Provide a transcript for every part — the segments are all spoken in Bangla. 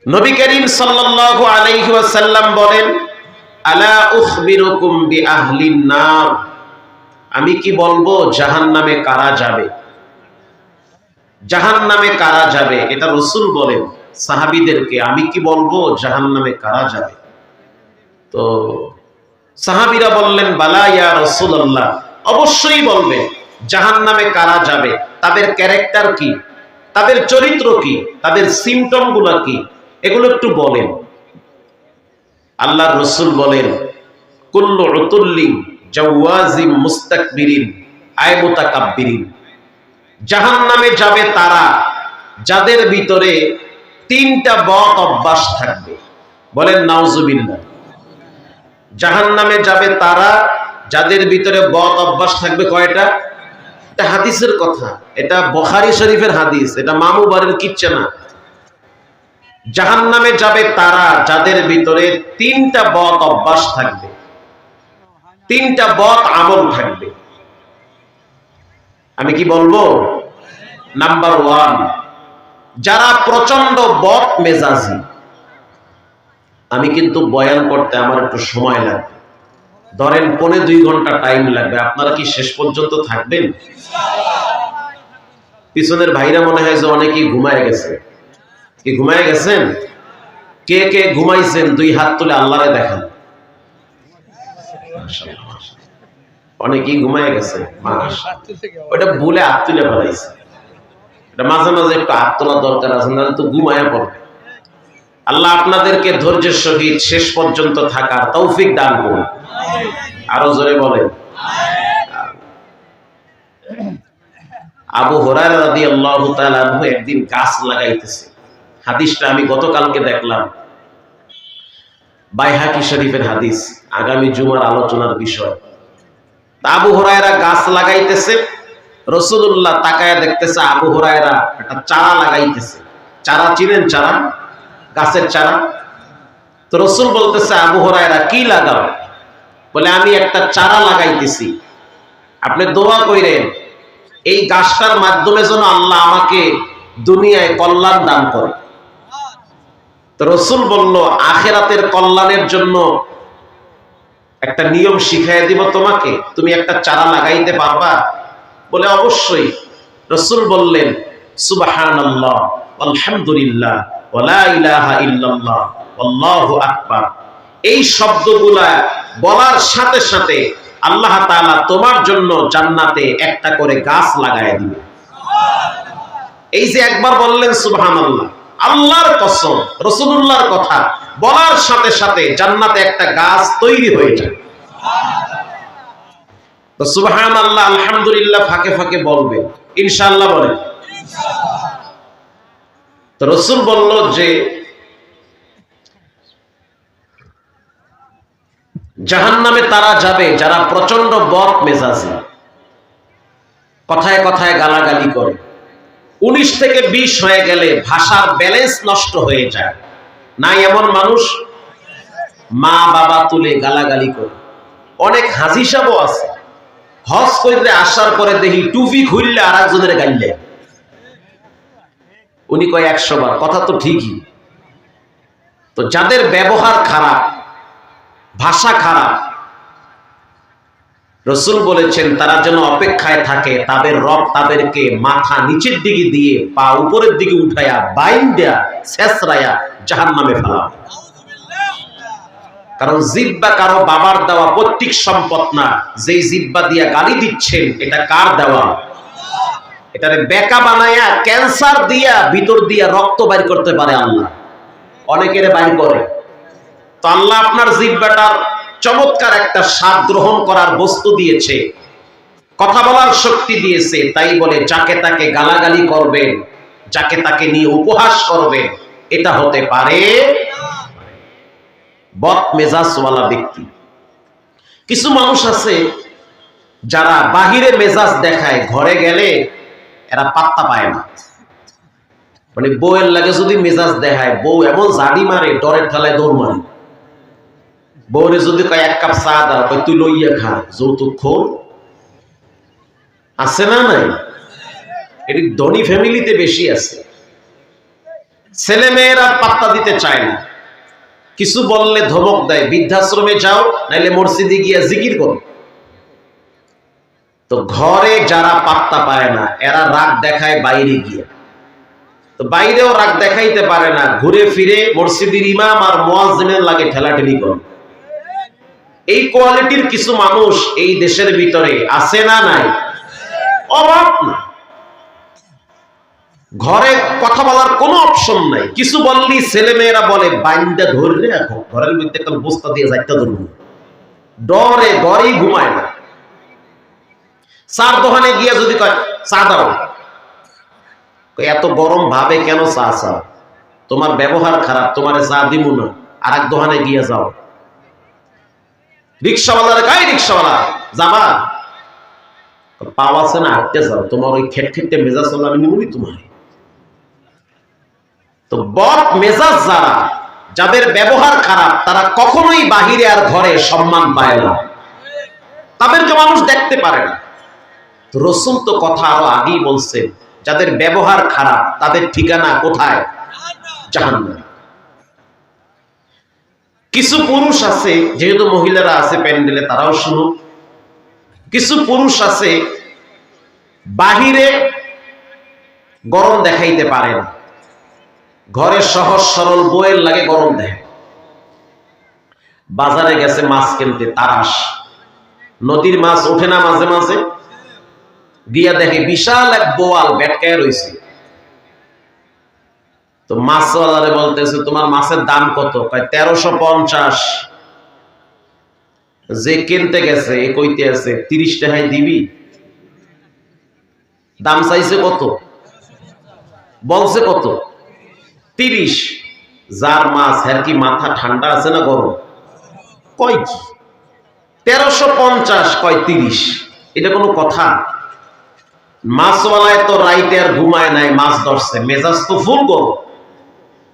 নবী করিম সাল্লাল্লাহু আলাইহি ওয়াসাল্লাম বলেন, আলা উখবিরুকুম বিআহলিন নার, আমি কি বলবো জাহান্নামে কারা যাবে? জাহান্নামে কারা যাবে? এটা রাসূল বলেন সাহাবীদেরকে, আমি কি বলবো জাহান্নামে কারা যাবে? তো সাহাবীরা বললেন, বালা ইয়া রাসূলুল্লাহ, অবশ্যই বলবেন জাহান্নামে কারা যাবে, তাদের ক্যারেক্টার কি, তাদের চরিত্র কি, তাদের সিম্পটম গুলা কি, এগুলো একটু বলেন। আল্লাহর রাসূল বলেন, কুল্লু উতুল্লিন জাওয়াজিম মুস্তাকবিরিন আয় মুতাকাব্বিরিন, জাহান্নামে যাবে তারা যাদের ভিতরে তিনটা বদ অভ্যাস থাকবে। বলেন নাউজুবিল্লাহ। জাহান্নামে যাবে তারা যাদের ভিতরে বদ অভ্যাস থাকবে। কয়টা? এটা হাদিসের কথা, এটা বুখারী শরীফের হাদিস, এটা মামু বাড়ির কিচ্ছা না। জাহান্নামে যাবে তারা যাদের ভিতরে তিনটা বদ অভ্যাস থাকবে, তিনটা বদ আমল থাকবে। আমি কি বলবো? নাম্বার 1, যারা প্রচন্ড বদ মেজাজি। আমি কিন্তু বয়ান করতে আমার একটু সময় লাগবে, ধরেন 1.5-2 ঘন্টা টাইম লাগবে। আপনারা কি শেষ পর্যন্ত থাকবেন? পিছনের ভাইরা মনে হয় যে অনেকেই ঘুমায় গেছে। কি ঘুমায় গেছেন? কে কে ঘুমাইছেন 2 হাত তুলে আল্লাহরে দেখান। অনেকেই ঘুমায় গেছে, ওটা ভুলে হাত তুলে ফেলাইছে। এটা মাঝে মাঝে একটু হাত তোলার দরকার আছে, নাহলে তো ঘুমায়া পড়বে। আল্লাহ আপনাদেরকে ধৈর্যের সহিত শেষ পর্যন্ত থাকার তৌফিক দান করুন। আরো জোরে বলেন। আবু হুরায়রা রাদিয়াল্লাহু তাআলা আনহু একদিন গাছ লাগাইতেছে। হাদিসটা আমি গতকালকে দেখলাম, বাইহাকি শরীফের হাদিস, আগামী জুমার আলোচনার বিষয়। আবু হুরায়রা গাছ লাগাইতেছে, রাসূলুল্লাহ তাকায়া দেখতেছে আবু হুরায়রা একটা চারা লাগাইতেছে। চারা চিনেন? চারা, গাছের চারা। তো রাসূল বলতেছে, আবু হুরায়রা কি লাগাও? বলে, আমি একটা চারা লাগাইতেছি, আপনি দোয়া কইরেন এই গাছটার মাধ্যমে যেন আল্লাহ আমাকে দুনিয়ায় কল্যাণ দান করে। তো রাসূল বলল, আখিরাতের কল্যাণের জন্য একটা নিয়ম শিখাইয়া দিব তোমাকে, তুমি একটা চারা লাগাইতে পারবা? বলে, অবশ্যই। রাসূল বললেন, সুবহানাল্লাহ আলহামদুলিল্লাহ ওয়া লা ইলাহা ইল্লাল্লাহ আল্লাহু আকবার, এই শব্দগুলা বলার সাথে সাথে আল্লাহ তাআলা তোমার জন্য জান্নাতে একটা করে গাছ লাগায় দিবে। এই যে একবার বললেন সুবহানাল্লাহ, আল্লাহর কসম, রাসূলুল্লাহর কথা বলার সাথে সাথে জান্নাতে একটা গাছ তৈরি হয়ে যায়। তো সুবহানাল্লাহ আলহামদুলিল্লাহ ফাঁকে ফাঁকে বলবেন, ইনশাআল্লাহ বলেন। তো রাসূল বলল যে জাহান্নামে তারা যাবে যারা প্রচন্ড বদ মেজাজি, কথায় কথায় গালাগালি করে। 19 থেকে 20 হয়ে গেলে ভাষার ব্যালেন্স নষ্ট হয়ে যায়। নাই এমন মানুষ? মা বাবা তুলে গালাগালি করে। অনেক হাজি সাহেবও আছে, হজ করে আসার পরে দেখি টুপি খুললে আর একজনের গাইলে। উনি কয় 100 বার, কথা তো ঠিকই। তো যাদের ব্যবহার খারাপ, ভাষা খারাপ, রাসূল বলেছেন তারা যেন অপেক্ষায় থাকে তাদের রব তাদেরকে মাথা নিচের দিকে দিয়ে পা উপরের দিকে উঠায়া বাইন্দা ছেঁচড়ায়া জাহান্নামে ফেলাবে। কারণ জিহ্বা কারো বাবার দেওয়া পৈতৃক সম্পদ না। যেই জিহ্বা দিয়া গালি দিচ্ছেন এটা কার দেওয়া? এটারে বেকা বানায়া ক্যান্সার দিয়া ভিতর দিয়া রক্ত বাইর করতে পারে আল্লাহ, অনেকের বাইর করে। তো আল্লাহ আপনার জিহ্বাটার চমৎকার একটা স্বাদ গ্রহণ করার বস্তু দিয়েছে, কথা বলার শক্তি দিয়েছে। তাই বলে যাকে তাকে গালাগালি করবেন, যাকে তাকে নিয়ে উপহাস করবেন, এটা হতে পারে বদ মেজাজওয়ালা ব্যক্তি। কিছু মানুষ আছে যারা বাহিরে মেজাজ দেখায়, ঘরে গেলে এরা পাত্তা পায় না। মানে বউয়ের লাগে যদি মেজাজ দেখায়, বউ এমন জাড়ি মারে, ডরের ঠেলায় দৌড় মারে। বউরে যদি কয় 1 কাপ চা দাও, কয় তুই লইয়া খা, যৌতুক খোর। আছে না নাই? এটি ধনী ফ্যামিলিতে বেশি আছে। ছেলে মেয়েরা পাত্তা দিতে চায় না, কিছু বললে ধমক দেয়, বৃদ্ধাশ্রমে যাও নাইলে মসজিদে গিয়া জিকির করো। তো ঘরে যারা পাত্তা পায় না এরা রাগ দেখায় বাইরে গিয়ে, তো বাইরেও রাগ দেখাইতে পারে না, ঘুরে ফিরে মসজিদের ইমাম আর মুয়াজ্জিনের লাগে ঠেলাঠেলি করে। এই কোয়ালিটির কিছু মানুষ এই দেশের ভিতরে আছে না নাই? অভাব না। ঘরে কথা বলার কোনো অপশন নাই, কিছু বললি ছেলে মেয়েরা বলে বাইন্দা ধরলে এখন ঘরের মধ্যে একটা বস্তা দিয়ে যাইতে ধরবো, ডরে ঘরেই ঘুমায় না। চার দোকানে গিয়া যদি কয় চা দাও, এত গরম ভাবে কেন চা চাও, তোমার ব্যবহার খারাপ, তোমারে চা দিব না, আর এক দোকানে গিয়ে যাও। রিক্সাওয়ালারে কয় রিক্সাওয়ালা যাবা, পাও আছে না হাঁটতে যাও, তোমার ওই খেট খেটে মেজাজ চলো আমি নিবনি তোমার। তো বদ মেজাজ যারা, যাদের ব্যবহার খারাপ, তারা কখনোই বাহিরে আর ঘরে সম্মান পায় না, তাদেরকে মানুষ দেখতে পারে না। রাসূল তো কথা আরো আগেই বলছেন, যাদের ব্যবহার খারাপ তাদের ঠিকানা কোথায়? জাহান্নামে। কিছু পুরুষ আছে, যেহেতু মহিলারা আছে প্যান্ডেলে তারাও শুনুক, কিছু পুরুষ আছে বাহিরে গরম দেখাইতে পারে না, ঘরে সহজ সরল বউয়ের লাগে গরম দেয়। বাজারে গেছে মাছ কিনতে, তারাস নদীর মাছ ওঠে না মাঝে মাঝে, গিয়া দেখে বিশাল এক বোয়াল বেটকায় রয়েছে। তো মাছওয়ালারে বলতেছে তোমার মাছের দাম কত? কয় 1350। যে কিনতে গেছে এ কইতে আছে 30 টাকায় দিবি। দাম চাইছে কত? বলছে কত? 30। যার মাছ হের কি মাথা ঠান্ডা আছে না গরম? কয় কি 1350 কয় 30, এটা কোনো কথা? মাছওয়ালায় তো রাইতে আর ঘুমায় নাই, মাছ ধরছে, মেজাজ তো ফুল গরম।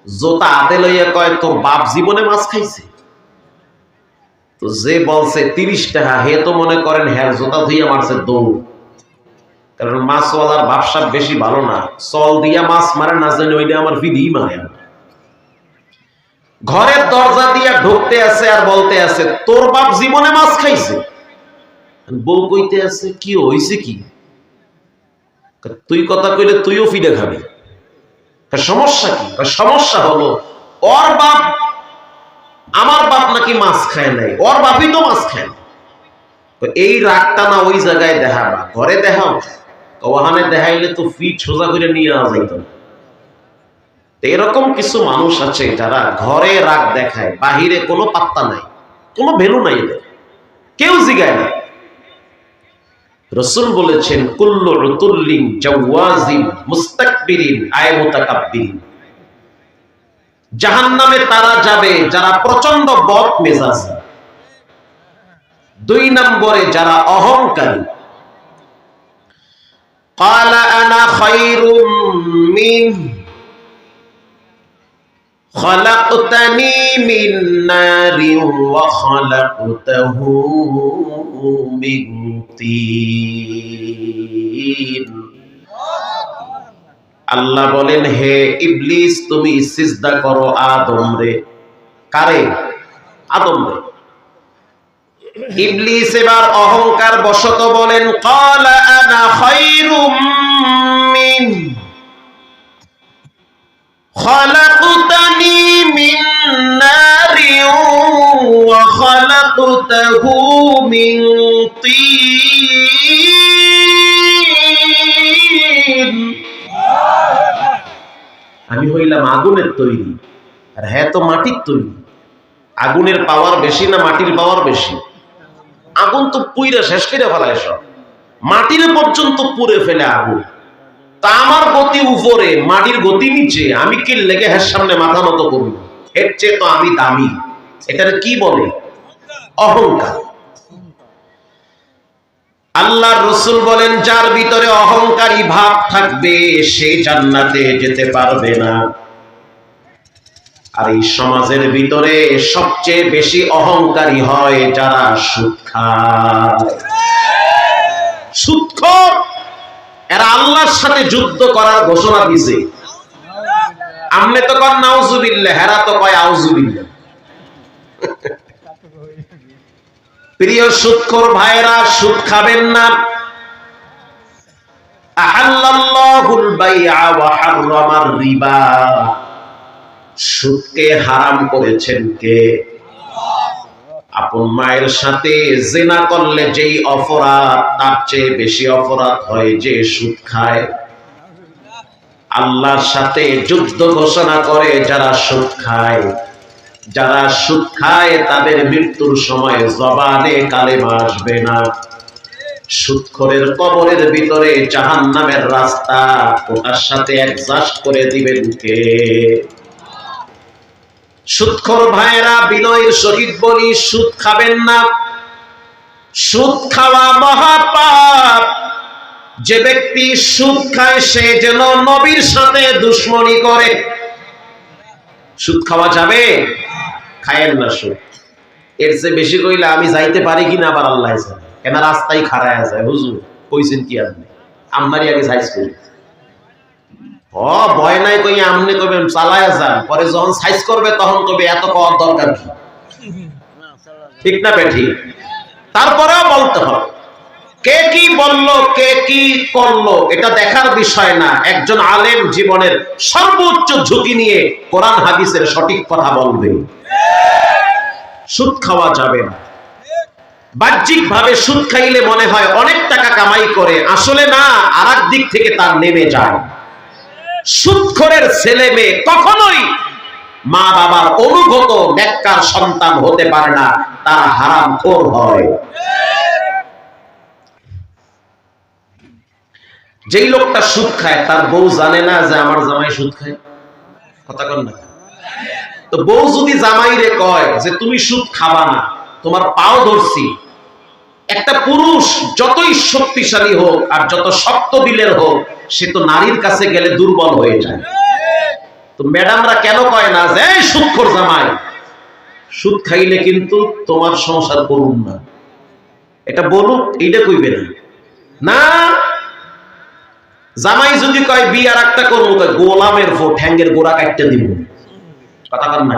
জোতা হাতে লইয়া কয় তোর বাপ জীবনে মাছ খাইছে? তো যে বলছে 30 টাকা, হে তো মনে করেন হ্যাঁ জোতা ধুইয়া মারছে দৌড়। কারণ মাছওয়ালার ব্যবসা বেশি ভালো না, চল দিয়া মাছ মারে না জানি ওইটা আমার বিধি মারে। ঘরের দরজা দিয়া ঢুকতে আছে আর বলতে আছে তোর বাপ জীবনে মাছ খাইছে। বউ কইতে আছে কি হইছে কি? তুই কথা কইলে তুইও ফিরে খাবি। সমস্যা কি? সমস্যা হলো ওর বাপ, আমার বাপ নাকি মাছ খায় নাই, ওর বাপই তো মাছ খায় না। এই রাগটা না ওই জায়গায় দেখাবা, ঘরে দেখাও। ওখানে দেখাইলে তো ফিট সোজা করে নিয়ে আসা যাইত। এরকম কিছু মানুষ আছে যারা ঘরে রাগ দেখায়, বাহিরে কোনো পাত্তা নাই, কোনো ভ্যালু নাই, এদের কেউ জিগায় না। রাসূল বলেছেন কুল্লু উতুল্লিন জাওয়াজিন মুস্তাকবিরিন আয় মুতাকাব্বিরিন, জাহান্নামে তারা যাবে যারা প্রচন্ড বদ মেজাজ। 2 নম্বরে যারা অহংকারী। ক্বালা আনা খায়রুম মিন খালাকতানি মিন নারিন ওয়া খালাকতাহু মিন তিন। আল্লাহ বলেন হে ইবলিস তুমি সিজদা করো আদম রে। কারে? আদম রে। ইবলিস এবার অহংকার বশত বলেন ক্বালা আনা খায়রুম মিন খালাকতানি মিন নারিন ওয়া খালাকতাহু মিন তিন। আমি হইলাম আগুনের তৈরি আর হ্যাঁ তো মাটির তৈরি। আগুনের পাওয়ার বেশি না মাটির পাওয়ার বেশি? আগুন তো পুইরা শেষ করে ফেলায় সব, মাটির পর্যন্ত পুড়ে ফেলে আগুন। তা আমার গতি উপরে, মাটির গতি নিচে, আমি কি লেগে হ্যাঁ সামনে মাথা নত করব? এর চেয়ে তো আমি দামি। এটারে কি বলে? অহংকার। আল্লাহর রাসূল বলেন যার ভিতরে অহংকারী ভাব থাকবে সে জান্নাতে যেতে পারবে না। আর এই সমাজের ভিতরে সবচেয়ে বেশি অহংকারী হয় যারা সুদ খায়। সুদখোর, এরা আল্লাহর সাথে যুদ্ধ করার ঘোষণা দিয়েছে। আমনে তো কন নাউজুবিল্লাহ, হেরা তো কয় আউজুবিল্লাহ। প্রিয় সুদখোর ভাইরা, সুদ খাবেন না। আহাল্লাল্লাহুল বাইআ ওয়া হাররামার রিবা। সুদকে হারাম করেছেন কে? আপন মায়ের সাথে জিনা করলে যেই অপরাধ, তার চেয়ে বেশি অপরাধ হয় যে সুদ খায়। আল্লাহর সাথে যুদ্ধ ঘোষণা করে যারা সুদ খায়। যারা সুদ খায় তাদের মৃত্যুর সময় জবানে কালেমা আসবে না। সুদখোরের কবরের ভিতরে জাহান্নামের রাস্তা, ওটার সাথে অ্যাডজাস্ট করে দিবেন কে? সুদখোর ভাইরা, বিনয়ের সহিত বলি, সুদ খাবেন না। সুদ খাওয়া মহাপাপ। যে ব্যক্তি সুদ খায় সে যেন নবীর সাথে দুশমনি করে। সুদ খাওয়া যাবে? খায়েন না সুদ। এর চেয়ে বেশি কইলে আমি যাইতে পারি কিনা আবার আল্লাহ জানে। কেন রাস্তায় খাড়ায় যায়, হুজুর কইছেন কি আপনি? আমারই আগে সাইজ করি। ভয় নাই কই আমনে কইবেন চালায়া যান, পরে যখন সাইজ করবে তখন কবে এত পাওয়ার দরকার কি? ঠিক না বেঠি? তারপরেও বলতে হবে। কে কি বললো, কে কি করলো, এটা দেখার বিষয় না। একজন আলেম জীবনের সর্বোচ্চ ঝুঁকি নিয়ে কোরআন হাদিসের সঠিক কথা বলবে। সুদ খাওয়া যাবে না। বাহ্যিক ভাবে সুদ খাইলে মনে হয় অনেক টাকা কামাই করে, আসলে না, আরেক দিক থেকে তার নেমে যায়। সুদখোরের ছেলে মেয়ে কখনোই মা বাবার অনুগত নেককার সন্তান হতে পারে না, তারা হারামখোর হয়। যেই লোকটা সুদ খায় তার বউ জানে না যে আমার জামাই সুদ খায়? কথা কন না। তো বউ যদি জামাইরে কয় যে তুমি সুদ খাবা না, তোমার পাও ধরছি। একটা পুরুষ যতই শক্তিশালী হোক আর যত শক্ত দিলের হোক, সে তো নারীর কাছে গেলে দুর্বল হয়ে যায়। তো ম্যাডামরা কেন কয় না যে সুদখোর জামাই, সুদ খাইলে কিন্তু তোমার সংসার করুন না, এটা বলুক, এইটা কইবে না। না, জামাই যদি কয় বিয়ে আর একটা করবো, গোলামের ঠ্যাঙ্গের গোড়া কাটতে দিব। কথা কন না।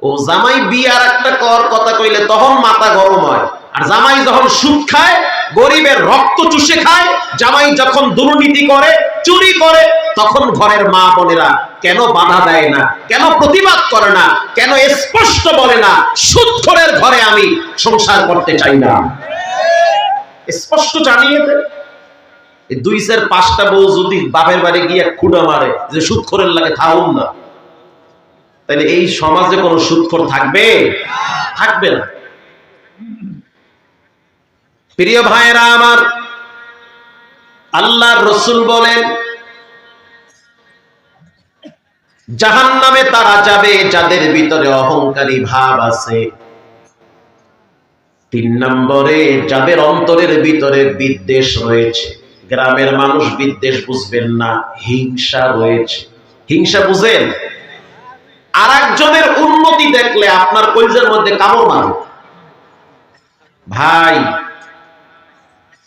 ও জামাই বিয়ে আর একটা কর কথা কইলে তখন মাথা গরম হয়। আর জামাই যখন সুদ খায়, গরিবের রক্ত চুষে খায়, জামাই যখন দুর্নীতি করে, চুরি করে, তখন ঘরের মা বোনেরা কেন বাধা দেয় না, কেন প্রতিবাদ করে না, কেন স্পষ্ট বলে না সুদখোরের ঘরে আমি সংসার করতে চাই না? স্পষ্ট জানিয়ে দেয়। এই 2-4-5টা বউ যদি বাপের বাড়ি গিয়ে খুঁড়া মারে যে সুদখোরের লাগে থাকুন না, তাহলে এই সমাজে কোন সুদখোর থাকবে? থাকবে না। প্রিয় ভাইরা আমার, আল্লাহর রাসূল বলেন জাহান্নামে তারা যাবে যাদের ভিতরে অহংকারী ভাব আছে। 3 নম্বরে যাদের অন্তরের ভিতরে বিদ্বেষ রয়েছে। গ্রামের মানুষ বিদ্বেষ বুঝবেন না, হিংসা রয়েছে। হিংসা বুঝেন? আরেকজনের উন্নতি দেখলে আপনার কলিজার মধ্যে কামড় মারে। ভাই,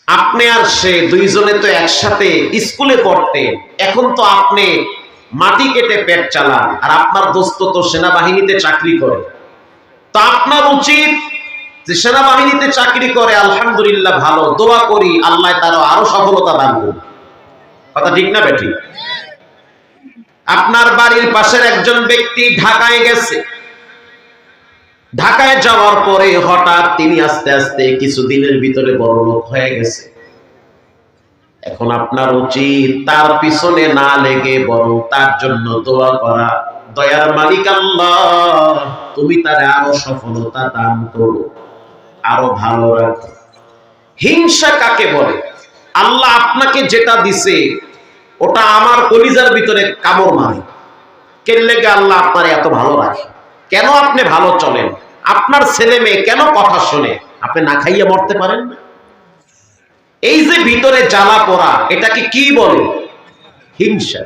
আপনি আর সে দুইজনে তো একসাথে স্কুলে পড়তেন, এখন তো আপনি মাটি কেটে পেট চালান, আর আপনার দোস্ত তো সেনাবাহিনীতে চাকরি করে। তো আপনার উচিত যে সেনাবাহিনীতে চাকরি করে, আলহামদুলিল্লাহ, ভালো, দোয়া করি আল্লাহ তার আরো সফলতা দান করুন। কথা ঠিক না বেঠিক? আপনার বাড়ির পাশের একজন ব্যক্তি ঢাকায় গেছে। ঢাকায় যাওয়ার পরে হঠাৎ তিনি আস্তে আস্তে কিছুদিনের ভিতরে বড়লোক হয়ে গেছে। এখন আপনার উচিত তার পিছনে না লেগে বরং তার জন্য দোয়া করা, দয়ার মালিক আল্লাহ তুমি তার আরো সফলতা দান করো, আরো ভালো রাখো। হিংসা কাকে বলে? আল্লাহ আপনাকে যেটা দিছে ওটা আমার কলিজার ভিতরে কামড় মারে। কেন লেগে আল্লাহ আপনার এত ভালো রাখে? কেন আপনি ভালো চলেন? আপনার ছেলে মেয়ে কেন কথা শুনে? আপনি না খাইয়ে মরতে পারেন না? এই যে ভিতরে জ্বালা পোড়া, এটাকে কি বলে? হিংসা।